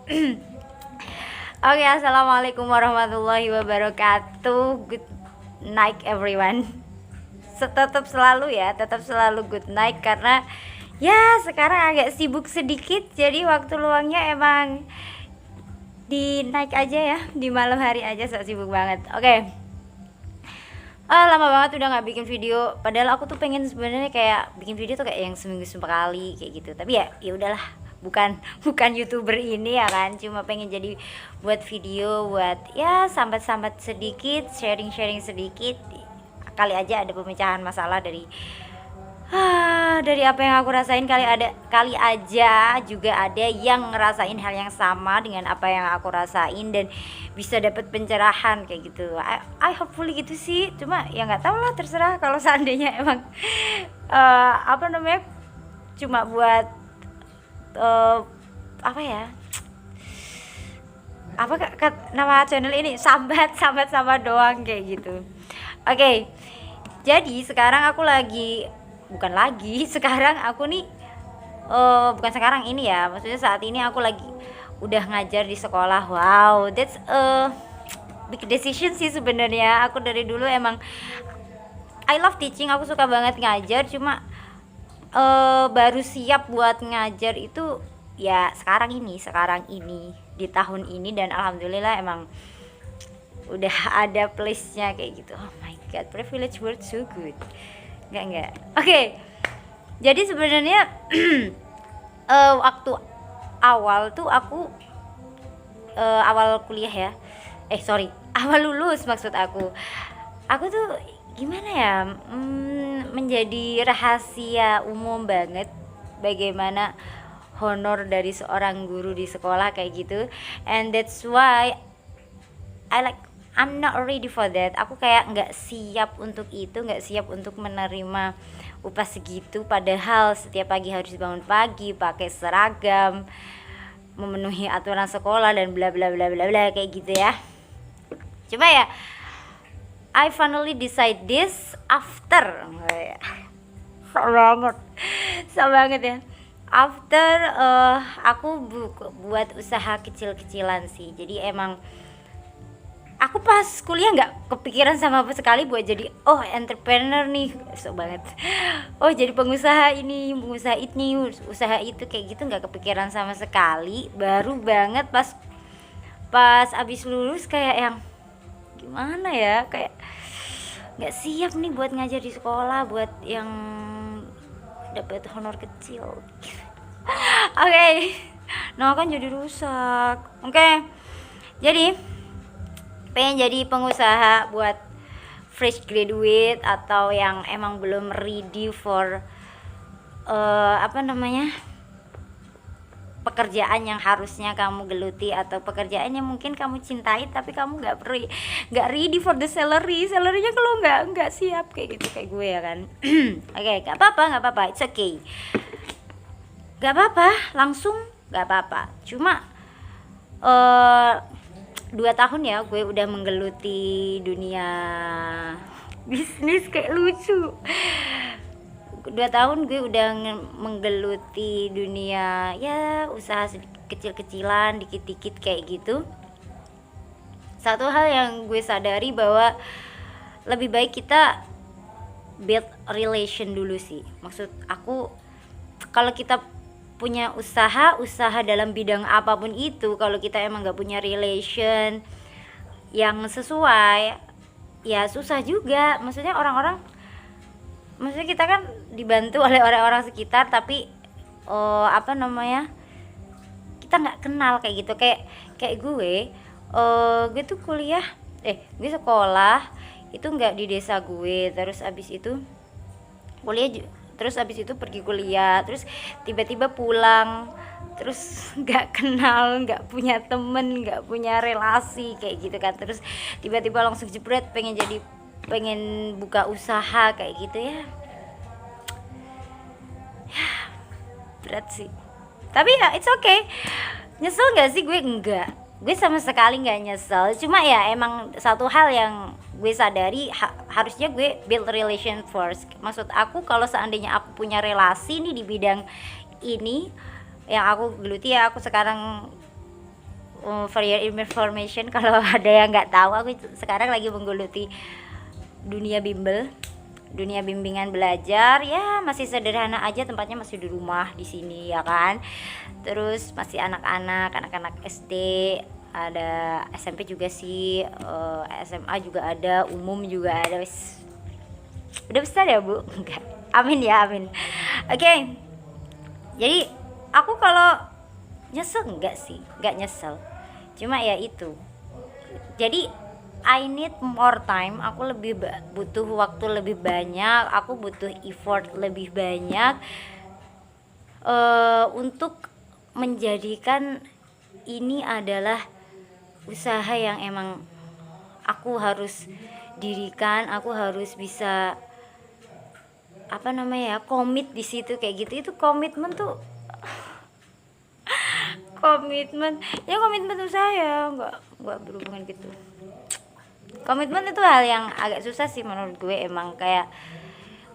Oke, assalamualaikum warahmatullahi wabarakatuh. Good night everyone. Tetap selalu ya, tetap selalu good night karena ya sekarang agak sibuk sedikit, jadi waktu luangnya emang di night aja ya, di malam hari aja, so sibuk banget. Oke. Lama banget udah nggak bikin video. Padahal aku tuh pengen sebenarnya kayak bikin video tuh kayak yang seminggu sekali kayak gitu. Tapi ya udahlah, bukan bukan youtuber ini ya kan, cuma pengen jadi buat video buat ya sambat-sambat sedikit, sharing-sharing sedikit, kali aja ada pemecahan masalah dari apa yang aku rasain, kali aja juga ada yang ngerasain hal yang sama dengan apa yang aku rasain dan bisa dapat pencerahan kayak gitu. I hopefully gitu sih, cuma ya nggak tahu lah, terserah kalau seandainya emang apa namanya cuma buat apa ya, apa nama channel ini, sambat doang kayak gitu. Oke, jadi sekarang aku sekarang aku nih bukan sekarang ini ya, maksudnya saat ini aku lagi udah ngajar di sekolah. Wow, that's a big decision sih sebenarnya. Aku dari dulu emang I love teaching, aku suka banget ngajar, cuma baru siap buat ngajar itu ya sekarang ini di tahun ini, dan alhamdulillah emang udah ada place-nya kayak gitu. Oh my god, privilege word so good. Enggak. Oke. Jadi sebenarnya waktu awal tuh aku awal kuliah ya. Awal lulus maksud aku. Aku tuh gimana ya? Menjadi rahasia umum banget bagaimana honor dari seorang guru di sekolah kayak gitu. And that's why I'm not ready for that. Aku kayak nggak siap untuk itu, nggak siap untuk menerima upah segitu. Padahal setiap pagi harus bangun pagi, pakai seragam, memenuhi aturan sekolah dan bla bla bla bla bla kayak gitu ya. Cuma ya, I finally decide this after, sama banget ya. After aku buat usaha kecil-kecilan sih. Jadi emang aku pas kuliah nggak kepikiran sama apa sekali buat jadi entrepreneur nih, so banget. Jadi pengusaha ini, usaha itu kayak gitu, nggak kepikiran sama sekali. Baru banget pas abis lulus kayak yang gimana ya, kayak nggak siap nih buat ngajar di sekolah, buat yang dapat honor kecil. Oke. Nah kan jadi rusak. Oke. Jadi pengen jadi pengusaha buat fresh graduate atau yang emang belum ready for pekerjaan yang harusnya kamu geluti, atau pekerjaan yang mungkin kamu cintai tapi kamu nggak ready for the salarynya kalau nggak siap kayak gitu, kayak gue ya kan. Oke, nggak apa-apa, it's okay, nggak apa-apa, langsung nggak apa-apa. Cuma 2 tahun ya gue udah menggeluti dunia bisnis, kayak lucu. 2 tahun gue udah menggeluti dunia ya usaha kecil-kecilan, dikit-dikit kayak gitu. Satu hal yang gue sadari bahwa lebih baik kita build relation dulu sih. Maksud aku, kalau kita punya usaha dalam bidang apapun itu, kalau kita emang gak punya relation yang sesuai, ya susah juga. Maksudnya kita kan dibantu oleh orang-orang sekitar, tapi kita nggak kenal kayak gitu. Kayak gue tuh gue sekolah itu nggak di desa gue, terus abis itu pergi kuliah, terus tiba-tiba pulang, terus nggak kenal, nggak punya temen, nggak punya relasi kayak gitu kan. Terus tiba-tiba langsung jebret pengen buka usaha kayak gitu ya berat sih. Tapi ya it's okay. Nyesel gak sih? Gue sama sekali nggak nyesel. Cuma ya emang satu hal yang gue sadari, harusnya gue build relation first. Maksud aku, kalau seandainya aku punya relasi nih di bidang ini yang aku geluti, ya aku sekarang For your information, kalau ada yang nggak tahu, aku sekarang lagi menggeluti dunia bimbel, dunia bimbingan belajar. Ya masih sederhana aja, tempatnya masih di rumah di sini ya kan. Terus masih anak-anak SD, ada SMP juga sih, SMA juga ada, umum juga ada. Udah besar ya Bu? Enggak, amin ya, amin. Oke. Jadi aku kalau nyesel enggak sih, enggak nyesel, cuma ya itu, jadi I need more time, aku lebih butuh waktu lebih banyak, aku butuh effort lebih banyak untuk menjadikan ini adalah usaha yang emang aku harus dirikan, aku harus bisa komit di situ kayak gitu. Itu komitmen tuh komitmen usaha ya, nggak berhubungan gitu. Komitmen itu hal yang agak susah sih menurut gue. Emang kayak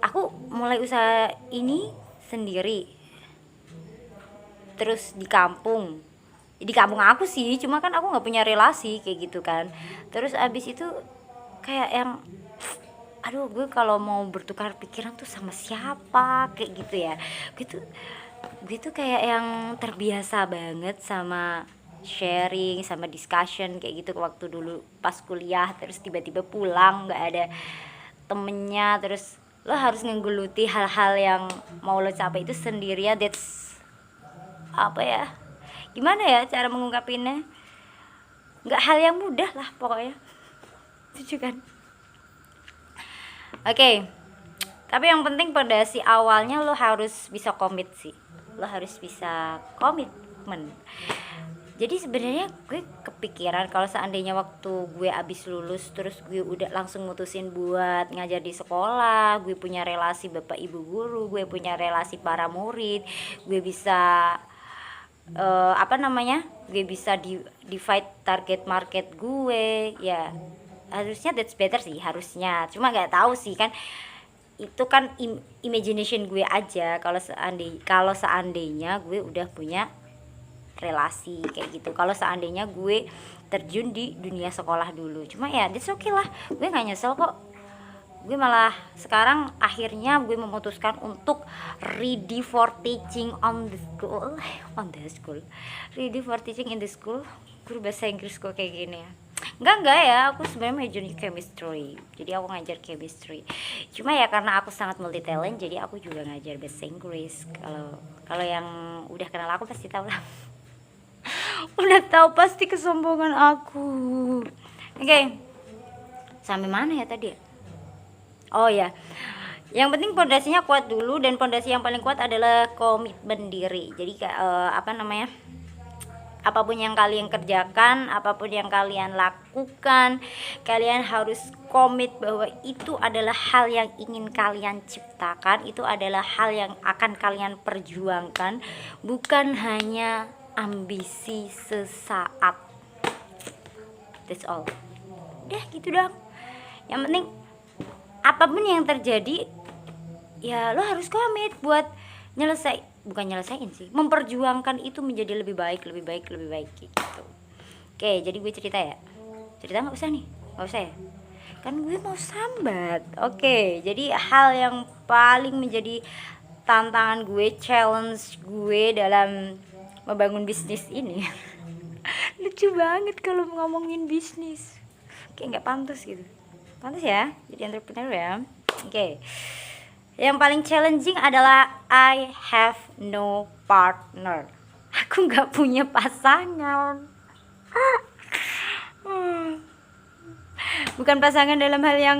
aku mulai usaha ini sendiri, terus di kampung aku sih, cuma kan aku nggak punya relasi kayak gitu kan. Terus abis itu kayak yang aduh, gue kalau mau bertukar pikiran tuh sama siapa kayak gitu ya, gitu kayak yang terbiasa banget sama sharing, sama discussion kayak gitu waktu dulu pas kuliah. Terus tiba-tiba pulang nggak ada temennya, terus lo harus ngegeluti hal-hal yang mau lo capai itu sendirian. That's apa ya, gimana ya cara mengungkapinnya, nggak hal yang mudah lah pokoknya. Setuju kan? Oke. Tapi yang penting pada si awalnya lo harus bisa komit sih, lo harus bisa komitmen. Jadi sebenarnya gue kepikiran kalau seandainya waktu gue abis lulus terus gue udah langsung mutusin buat ngajar di sekolah, gue punya relasi bapak ibu guru, gue punya relasi para murid, gue bisa gue bisa divide target market gue, ya harusnya that's better sih, harusnya. Cuma nggak tahu sih kan, itu kan imagination gue aja. Kalau seandainya gue udah punya relasi kayak gitu, kalau seandainya gue terjun di dunia sekolah dulu. Cuma ya that's okay lah, gue nggak nyesel kok. Gue malah sekarang akhirnya gue memutuskan untuk ready for teaching ready for teaching in the school. Guru bahasa Inggris kok kayak gini ya. Enggak ya, aku sebenarnya major di chemistry, jadi aku ngajar chemistry. Cuma ya karena aku sangat multi talent, jadi aku juga ngajar bahasa Inggris. Kalau yang udah kenal aku pasti tahu lah. Udah tahu pasti kesombongan aku. Oke. Sampai mana ya tadi? Oh ya. Yang penting pondasinya kuat dulu, dan pondasi yang paling kuat adalah komitmen diri. Jadi apapun yang kalian kerjakan, apapun yang kalian lakukan, kalian harus komit bahwa itu adalah hal yang ingin kalian ciptakan, itu adalah hal yang akan kalian perjuangkan, bukan hanya ambisi sesaat. That's all. Udah gitu dong. Yang penting apapun yang terjadi, ya lo harus komit buat nyelesain sih, memperjuangkan itu menjadi lebih baik gitu. Oke, jadi gue cerita nggak usah nih, nggak usah ya, kan gue mau sambat. Oke, jadi hal yang paling menjadi tantangan gue, challenge gue dalam membangun bisnis ini lucu banget kalau ngomongin bisnis, kayak nggak pantas gitu. Pantas ya jadi entrepreneur ya. Oke. Yang paling challenging adalah I have no partner. Aku nggak punya pasangan. Bukan pasangan dalam hal yang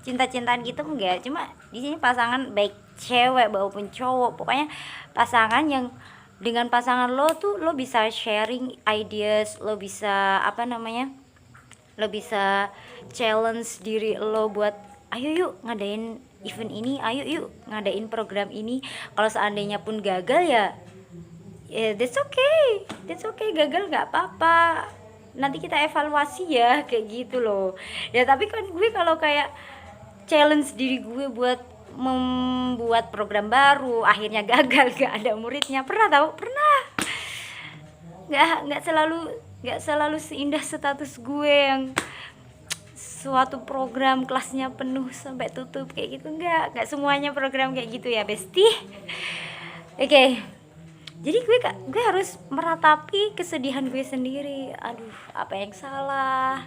cinta-cintaan gitu, enggak. Cuma di sini pasangan baik cewek maupun cowok. Pokoknya pasangan yang dengan pasangan lo tuh lo bisa sharing ideas, lo bisa lo bisa challenge diri lo buat ayo yuk ngadain event ini, ayo yuk ngadain program ini. Kalau seandainya pun gagal ya that's okay, gagal nggak apa-apa, nanti kita evaluasi ya, kayak gitu loh ya. Tapi kan gue kalau kayak challenge diri gue buat membuat program baru, akhirnya gagal, gak ada muridnya. Pernah tahu? Pernah. Nggak selalu seindah status gue yang suatu program kelasnya penuh sampai tutup kayak gitu. Nggak semuanya program kayak gitu ya Besti. Oke. Jadi gue harus meratapi kesedihan gue sendiri. Aduh, apa yang salah?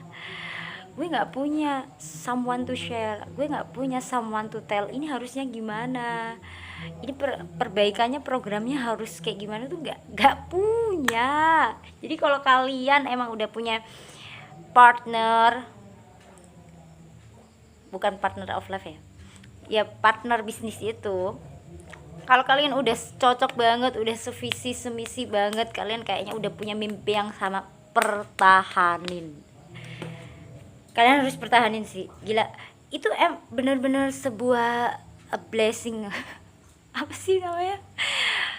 Gue nggak punya someone to share, gue nggak punya someone to tell ini harusnya gimana, ini perbaikannya, programnya harus kayak gimana tuh nggak punya. Jadi kalau kalian emang udah punya partner, bukan partner of life ya partner bisnis itu, kalau kalian udah cocok banget, udah sevisi semisi banget, kalian kayaknya udah punya mimpi yang sama, pertahanin. Kalian harus pertahanin sih, gila itu bener-bener sebuah blessing apa sih namanya,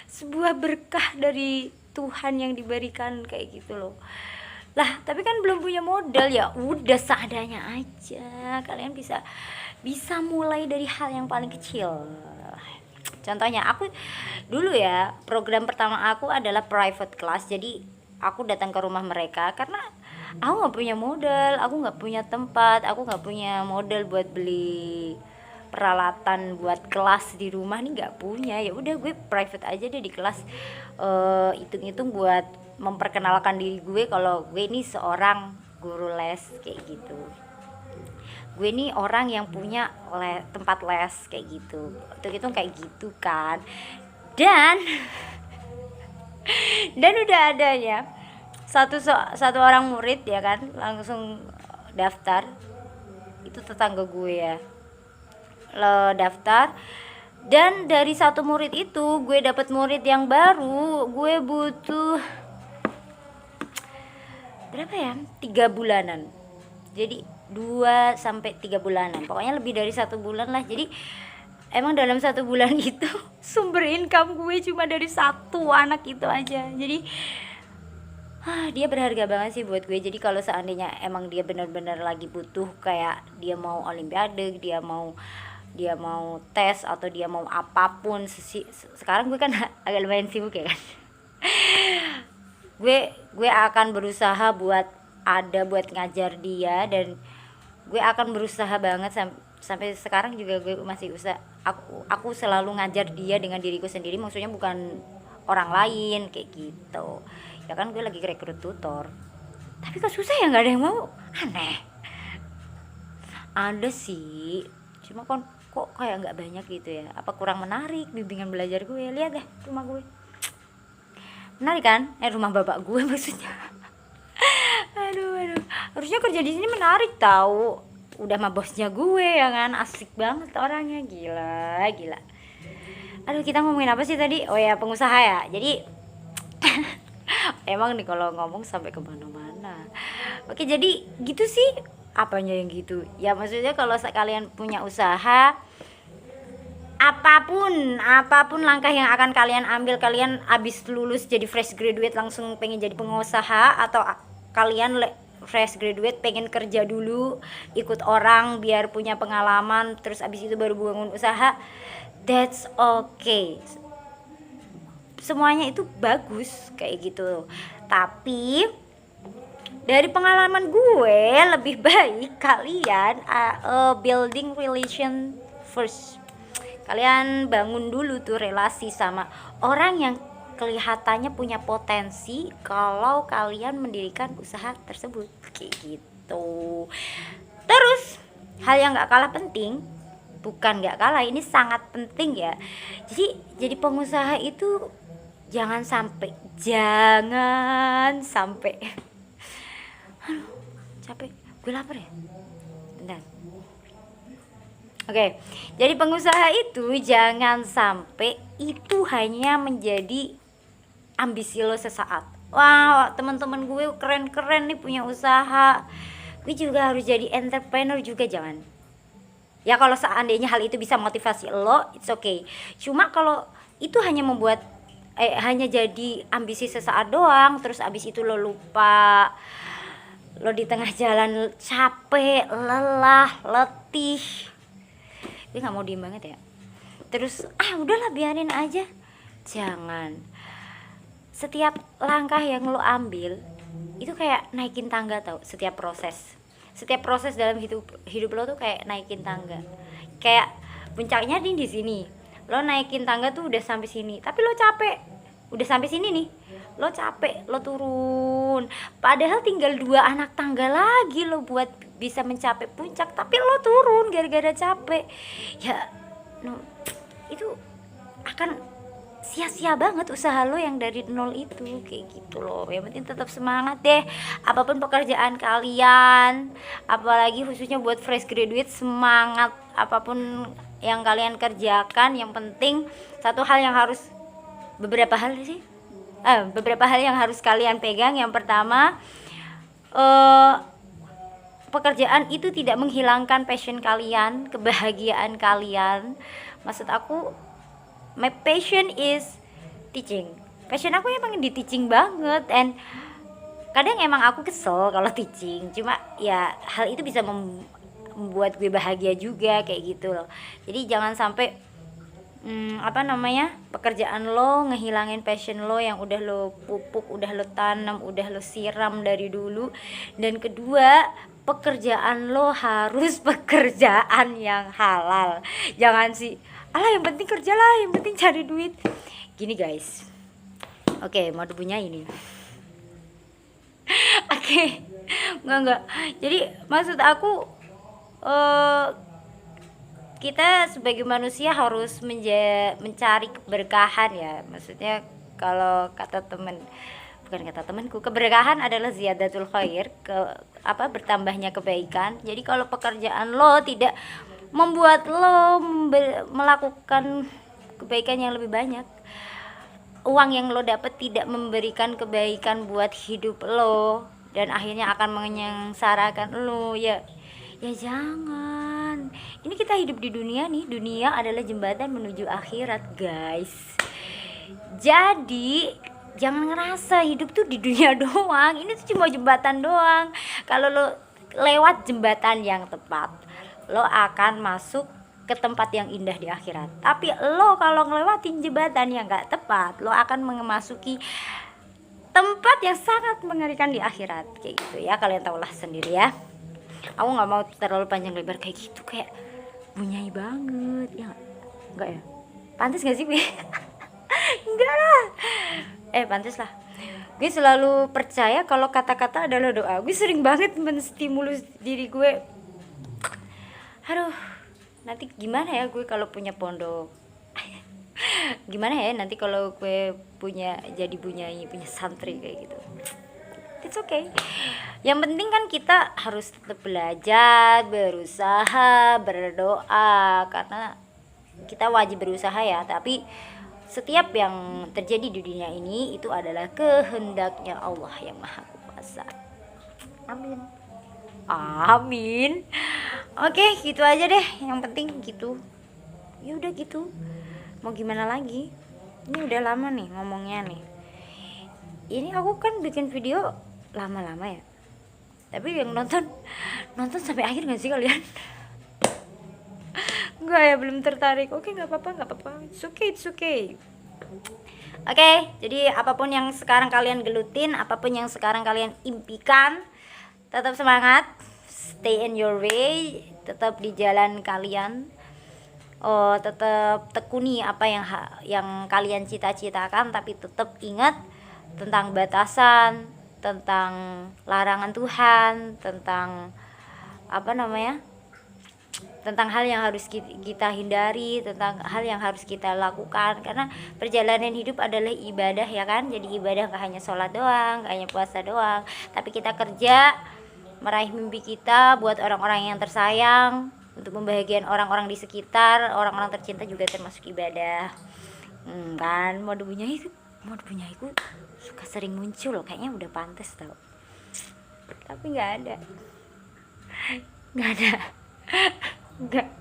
sebuah berkah dari Tuhan yang diberikan kayak gitu loh. Lah tapi kan belum punya modal, ya udah seadanya aja. Kalian bisa mulai dari hal yang paling kecil. Contohnya aku dulu ya, program pertama aku adalah private class. Jadi aku datang ke rumah mereka karena aku nggak punya modal, aku nggak punya tempat, aku nggak punya modal buat beli peralatan buat kelas di rumah nih, nggak punya. Ya udah gue private aja deh di kelas, hitung-hitung buat memperkenalkan diri gue kalau gue ini seorang guru les kayak gitu. Gue ini orang yang punya tempat les kayak gitu. Hitung-hitung kayak gitu kan. Dan udah adanya satu orang murid ya kan, langsung daftar. Itu tetangga gue ya, lo daftar. Dan dari satu murid itu gue dapet murid yang baru, gue butuh berapa ya, 3 bulanan. Jadi 2 sampai 3 bulanan, pokoknya lebih dari 1 bulan lah. Jadi emang dalam 1 bulan itu sumber income gue cuma dari 1 anak itu aja. Jadi dia berharga banget sih buat gue. Jadi kalau seandainya emang dia benar-benar lagi butuh, kayak dia mau olimpiade, dia mau tes, atau dia mau apapun, sekarang gue kan agak lumayan sibuk ya kan. gue akan berusaha buat ngajar dia, dan gue akan berusaha banget sampai sekarang juga gue masih usaha. Aku selalu ngajar dia dengan diriku sendiri, maksudnya bukan orang lain kayak gitu. Ya kan gue lagi rekrut tutor, tapi kok susah ya, nggak ada yang mau. Aneh. Ada sih, cuma kok kayak nggak banyak gitu ya. Apa kurang menarik bimbingan belajar gue? Lihat deh rumah gue, menarik kan? Rumah bapak gue maksudnya. aduh harusnya kerja di sini menarik tahu. Udah mah bosnya gue ya kan, asik banget orangnya, gila. Aduh, kita ngomongin apa sih tadi? Oh ya, pengusaha ya. Jadi emang nih kalau ngomong sampai kemana-mana. Oke, jadi gitu sih. Apanya yang gitu? Ya maksudnya kalau kalian punya usaha, apapun langkah yang akan kalian ambil, kalian abis lulus jadi fresh graduate langsung pengen jadi pengusaha, atau kalian fresh graduate pengen kerja dulu, ikut orang biar punya pengalaman, terus abis itu baru bangun usaha, that's okay. Semuanya itu bagus kayak gitu. Tapi dari pengalaman gue, lebih baik kalian building relation first. Kalian bangun dulu tuh relasi sama orang yang kelihatannya punya potensi kalau kalian mendirikan usaha tersebut kayak gitu. Terus hal yang gak kalah penting, bukan gak kalah, ini sangat penting ya. Jadi pengusaha itu jangan sampai aduh, capek, gue lapar ya, bentar. Oke, jadi pengusaha itu jangan sampai itu hanya menjadi ambisi lo sesaat. Wah, teman-teman gue keren-keren nih punya usaha, gue juga harus jadi entrepreneur juga, jangan. Ya kalau seandainya hal itu bisa motivasi lo, it's okay. Cuma kalau itu hanya hanya jadi ambisi sesaat doang, terus abis itu lo lupa, lo di tengah jalan capek, lelah, letih. Gue nggak mau diem banget ya. terus udahlah biarin aja. Jangan. Setiap langkah yang lo ambil itu kayak naikin tangga, tau. Setiap proses dalam hidup lo tuh kayak naikin tangga. Kayak puncaknya nih di sini, lo naikin tangga tuh udah sampai sini, tapi lo capek. Udah sampai sini nih, lo capek, lo turun. Padahal tinggal 2 anak tangga lagi lo buat bisa mencapai puncak, tapi lo turun gara-gara capek. Ya, no, itu akan sia-sia banget usaha lo yang dari nol itu, kayak gitu loh. Yang penting tetap semangat deh, apapun pekerjaan kalian, apalagi khususnya buat fresh graduate, semangat apapun yang kalian kerjakan. Yang penting beberapa hal yang harus kalian pegang. Yang pertama, pekerjaan itu tidak menghilangkan passion kalian, kebahagiaan kalian. Maksud aku, my passion is teaching. Passion aku emang di teaching banget, and kadang emang aku kesel kalau teaching. Cuma ya hal itu bisa membuat gue bahagia juga, kayak gitu loh. Jadi jangan sampai pekerjaan lo ngehilangin passion lo yang udah lo pupuk, udah lo tanam, udah lo siram dari dulu. Dan kedua, pekerjaan lo harus pekerjaan yang halal. Jangan sih, yang penting kerja lah, yang penting cari duit. Gini guys, oke, mau punya ini. Oke, enggak. Jadi maksud aku, kita sebagai manusia harus mencari keberkahan ya. Maksudnya kalau bukan kata temanku, keberkahan adalah ziyadatul khair, bertambahnya kebaikan. Jadi kalau pekerjaan lo tidak membuat lo melakukan kebaikan yang lebih banyak, uang yang lo dapat tidak memberikan kebaikan buat hidup lo, dan akhirnya akan menyengsarakan lo, ya jangan. Ini kita hidup di dunia nih, dunia adalah jembatan menuju akhirat guys. Jadi jangan ngerasa hidup tuh di dunia doang, ini tuh cuma jembatan doang. Kalau lo lewat jembatan yang tepat, lo akan masuk ke tempat yang indah di akhirat. Tapi lo kalau ngelewatin jembatan yang gak tepat, lo akan memasuki tempat yang sangat mengerikan di akhirat, kayak gitu ya. Kalian tahulah sendiri ya. Aku nggak mau terlalu panjang lebar kayak gitu, kayak bunyai banget ya. Enggak ya, pantas nggak sih gue? Enggak lah, pantas lah. Gue selalu percaya kalau kata-kata adalah doa. Gue sering banget menstimulus diri gue. Aduh, nanti gimana ya gue kalau punya pondok? Gimana ya nanti kalau gue punya santri kayak gitu? It's okay. Yang penting kan kita harus tetap belajar, berusaha, berdoa, karena kita wajib berusaha ya. Tapi setiap yang terjadi di dunia ini itu adalah kehendaknya Allah yang Maha Kuasa. Amin. Oke, gitu aja deh. Yang penting gitu. Ya udah gitu. Mau gimana lagi? Ini udah lama nih ngomongnya nih. Ini aku kan bikin video lama-lama ya, tapi yang nonton sampai akhir gak sih kalian? Enggak ya, belum tertarik. Oke, nggak apa-apa, it's okay. Oke, jadi apapun yang sekarang kalian gelutin, apapun yang sekarang kalian impikan, tetap semangat, stay in your way, tetap di jalan kalian. Tetap tekuni apa yang kalian cita-citakan, tapi tetap ingat tentang batasan, tentang larangan Tuhan, tentang tentang hal yang harus kita hindari, tentang hal yang harus kita lakukan. Karena perjalanan hidup adalah ibadah ya kan. Jadi ibadah gak hanya sholat doang, gak hanya puasa doang, tapi kita kerja meraih mimpi kita buat orang-orang yang tersayang, untuk membahagiakan orang-orang di sekitar, orang-orang tercinta juga termasuk ibadah. Kan mode punya itu suka sering muncul, kayaknya udah pantas tau, tapi nggak ada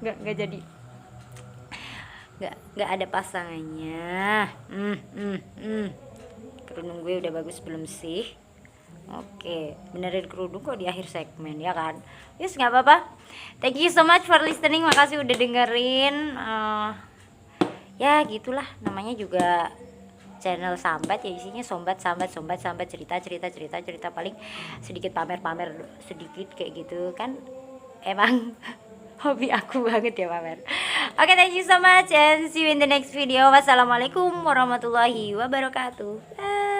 nggak jadi, nggak ada pasangannya. Kerudung gue udah bagus belum sih? Oke, benerin kerudung kok di akhir segmen ya kan. Yes, nggak apa-apa. Thank you so much for listening. Makasih udah dengerin. ya gitulah, namanya juga channel sambat ya, isinya sambat cerita paling sedikit pamer sedikit kayak gitu kan, emang hobi aku banget ya pamer. Oke, thank you so much and see you in the next video. Wassalamualaikum warahmatullahi wabarakatuh. Bye.